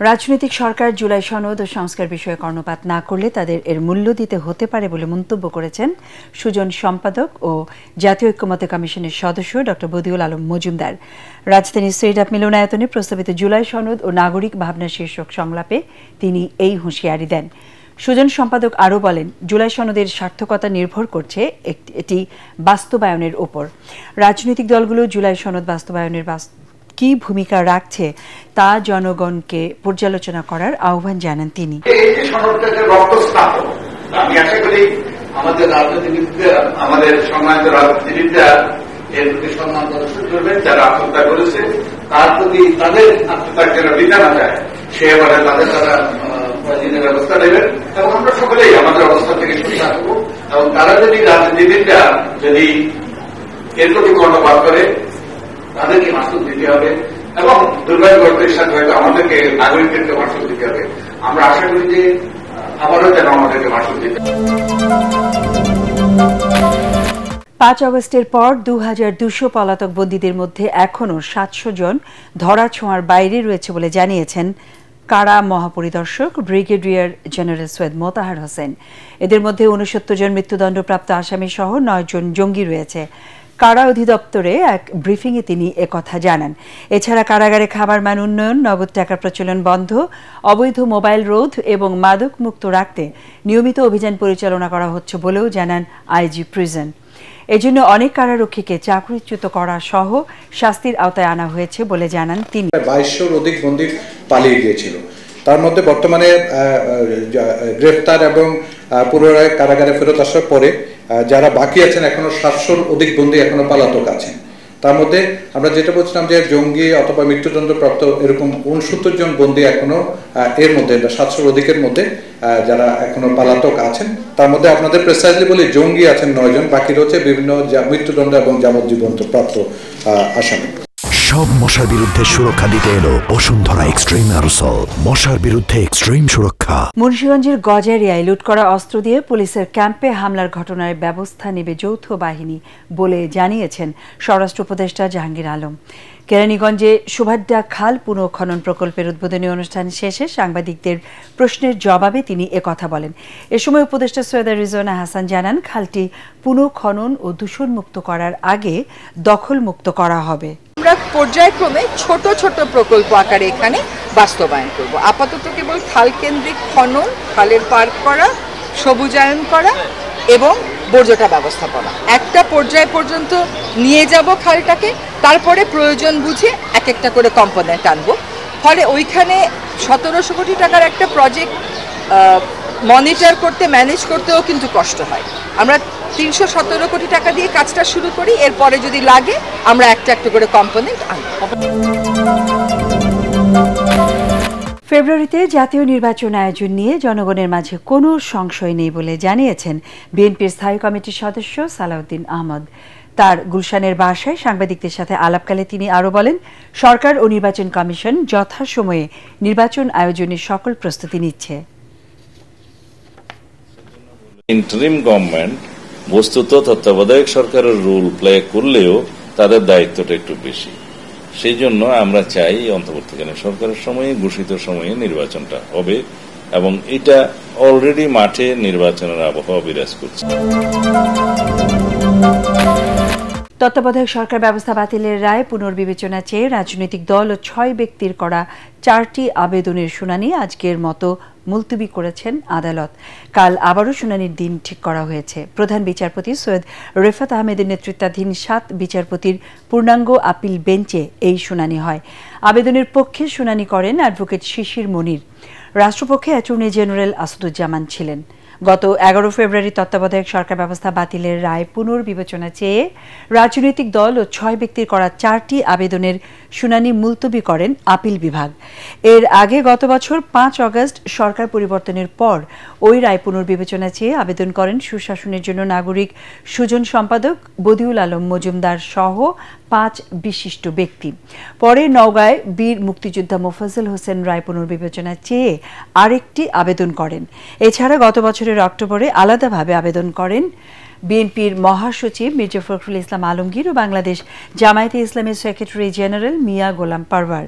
রাজনৈতিক সরকার জুলাই সনদ ও সংস্কার বিষয়ে কর্ণপাত না করলে তাদের এর মূল্য দিতে হতে পারে বলে মন্তব্য করেছেন সুজন সম্পাদক ও জাতীয় ঐক্যমত্য কমিশনের সদস্য ড বদিউল আলম মজুমদার। রাজধানীর সৈয়দ মিলনায়তনে প্রস্তাবিত জুলাই সনদ ও নাগরিক ভাবনা শীর্ষক সংলাপে তিনি এই হুঁশিয়ারি দেন। সুজন সম্পাদক আরও বলেন, জুলাই সনদের সার্থকতা নির্ভর করছে এটি বাস্তবায়নের ওপর। রাজনৈতিক দলগুলো জুলাই সনদ বাস্তবায়নের কি ভূমিকা রাখছে তা জনগণকে পর্যালোচনা করার আহ্বান জানান তিনি। আমি আশা করি আমাদের রাজনীতিবিদরা, আমাদের সম্মানিত রাজনীতিবিদরা এর প্রতি সম্মান প্রদর্শন করবেন। যারা আত্মহত্যা করেছে তার প্রতি তাদের আত্মত্যাগ যেন বৃথা না যায় সে এবারে তাদের তারা প্রয়োজনীয় ব্যবস্থা নেবেন এবং আমরা সকলেই আমাদের অবস্থা থেকে সরে থাকবো। এবং তারা যদি রাজনীতিবিদরা যদি এর প্রতি কর্ণপাত করে তাদেরকে মাসুল দিতে হবে এবং দুর্ভাগ্যের সাথে হয়তো আমাদেরকে নাগরিকদেরকে মাসুল দিতে হবে। আমরা আশা করি যে আবারও যেন আমাদেরকে মাসুল দিতে হবে। ৫ আগস্টের পর ২,২০০ পলাতক বন্দীদের মধ্যে এখনও ৭০০ জন ধরাছোঁয়ার বাইরে রয়েছে বলে জানিয়েছেন কারা মহাপরিদর্শক ব্রিগেডিয়ার জেনারেল সৈয়দ মোতাহার হোসেন। এদের মধ্যে ৬৯ জন মৃত্যুদণ্ডপ্রাপ্ত আসামি সহ ৯ জন জঙ্গি রয়েছে। কারা অধিদপ্তরে এক ব্রিফিংয়ে তিনি একথা জানান। এছাড়া কারাগারে খাবার মান উন্নয়ন, নগদ টাকার প্রচলন বন্ধ, অবৈধ মোবাইল রোধ এবং মাদক মুক্ত রাখতে নিয়মিত অভিযান পরিচালনা করা হচ্ছে বলেও জানান আইজি প্রিজন। এজন্য অনেক কারারক্ষীকে চাকরিচ্যুত করা সহ শাস্তির আওতায় আনা হয়েছে বলে জানান তিনি। ২২০০-র অধিক বন্দী পালিয়ে গিয়েছিল। তার মধ্যে বর্তমানে গ্রেফতার এবং পুনরায় কারাগারে ফেরত আসার পরে যারা বাকি আছেন এখনো ৭০০-র অধিক বন্দী এখনো পলাতক আছেন। তার মধ্যে আমরা যেটা বলছিলাম যে জঙ্গি অথবা মৃত্যুদণ্ডপ্রাপ্ত এরকম ৬৯ জন বন্দী এখনো এর মধ্যে ৭০০-র অধিকের মধ্যে যারা এখনো পলাতক আছেন। তার মধ্যে আপনাদের প্রেসাইজলি বলি জঙ্গি আছেন ৯ জন, বাকি রয়েছে বিভিন্ন মৃত্যুদণ্ড এবং যাবজ্জীবন প্রাপ্ত আসামি। সব মশার বিরুদ্ধে সুরক্ষা দিতে এলো বসুন্ধরা এক্সট্রিম অ্যারোসল, মশার বিরুদ্ধে এক্সট্রিম সুরক্ষা। মুন্সিগঞ্জের গজারিয়ায় লুট করা অস্ত্র দিয়ে পুলিশের ক্যাম্পে হামলার ঘটনায় ব্যবস্থা নেবে যৌথ বাহিনী বলে জানিয়েছেন স্বরাষ্ট্র উপদেষ্টা জাহাঙ্গীর আলম। কেরানীগঞ্জে সুভাড্ডা খাল পুনঃখনন প্রকল্পের উদ্বোধনী অনুষ্ঠান শেষে সাংবাদিকদের প্রশ্নের জবাবে তিনি একথা বলেন। এ সময় উপদেষ্টা সৈয়দা রিজওয়ানা হাসান জানান, খালটি পুনঃখনন ও দূষণমুক্ত করার আগে দখলমুক্ত করা হবে। আমরা পর্যায়ক্রমে ছোট ছোট প্রকল্প আকারে এখানে বাস্তবায়ন করব। আপাতত কেবল খাল কেন্দ্রিক খনন, খালের পার্ক করা, সবুজায়ন করা এবং বর্জ্যটা ব্যবস্থাপনা একটা পর্যায় পর্যন্ত নিয়ে যাব খালটাকে। তারপরে প্রয়োজন বুঝে এক একটা করে কম্পোনেন্ট আনবো। ফলে ওইখানে ১৭০০ কোটি টাকার একটা প্রজেক্ট মনিটর করতে, ম্যানেজ করতেও কিন্তু কষ্ট হয়। আমরা ৩১৭ কোটি টাকা দিয়ে কাজটা শুরু করি, এরপরে যদি লাগে আমরা একটা একটা করে কম্পোনেন্ট আনবো। ফেব্রুয়ারিতে জাতীয় নির্বাচন আয়োজন নিয়ে জনগণের মাঝে কোনো সংশয় নেই বলে জানিয়েছেন বিএনপির স্থায়ী কমিটির সদস্য সালাউদ্দিন আহমদ। তার গুলশানের বাসায় সাংবাদিকদের সাথে আলাপকালে তিনি আরও বলেন, সরকার ও নির্বাচন কমিশন যথাসময়ে নির্বাচন আয়োজনের সকল প্রস্তুতি নিচ্ছে। ইন্টারিম গভর্নমেন্ট বস্তুত তত্ত্বাবধায়ক সরকারের রোল প্লে করলেও তাদের দায়িত্বটা একটু বেশি। সেই জন্য আমরা চাই অন্তর্বর্তীকালীন সরকারের সময়ে ঘোষিত সময়ে নির্বাচনটা হবে এবং এটা অলরেডি মাঠে নির্বাচনের আবহাওয়া বিরাজ করছে। তত্ত্বাবধায়ক সরকার ব্যবস্থা বাতিলের রায় পুনর্বিবেচনা চেয়ে রাজনৈতিক দল ও ৬ ব্যক্তির করা ৪টি আবেদনের শুনানি আজকের মতো মুলতবি করেছেন আদালত। কাল আবারও শুনানির দিন ঠিক করা হয়েছে। প্রধান বিচারপতি সৈয়দ রেফাত আহমেদের নেতৃত্বাধীন ৭ বিচারপতির পূর্ণাঙ্গ আপিল বেঞ্চে এই শুনানি হয়। আবেদনের পক্ষে শুনানি করেন অ্যাডভোকেট শিশির মনির। রাষ্ট্রপক্ষে অ্যাটর্নি জেনারেল আসাদুজ্জামান ছিলেন। গত ১১ ফেব্রুয়ারি তত্ত্বাবধায়ক সরকার ব্যবস্থা বাতিলের রায় পুনর্বিবেচনা চেয়ে রাজনৈতিক দল ও ৬ ব্যক্তির করা ৪টি আবেদনের শুনানি মুলতবি করেন আপিল বিভাগ। এর আগে গত বছর ৫ আগস্ট সরকার পরিবর্তনের পর ওই রায় পুনর্বিবেচনা চেয়ে আবেদন করেন সুশাসনের জন্য নাগরিক সুজন সম্পাদক বদিউল আলম মজুমদার সহ ৫ বিশিষ্ট ব্যক্তি। পরে নওগাঁয় বীর মুক্তিযোদ্ধা মোফাজ্জল হোসেন রায় পুনর্বিবেচনা চেয়ে আরেকটি আবেদন করেন। এছাড়া গত বছরের অক্টোবরে আলাদাভাবে আবেদন করেন বিএনপির মহাসচিব মির্জা ফখরুল ইসলাম আলমগীর ও বাংলাদেশ জামায়াতে ইসলামের সেক্রেটারি জেনারেল মিয়া গোলাম পারওয়ার।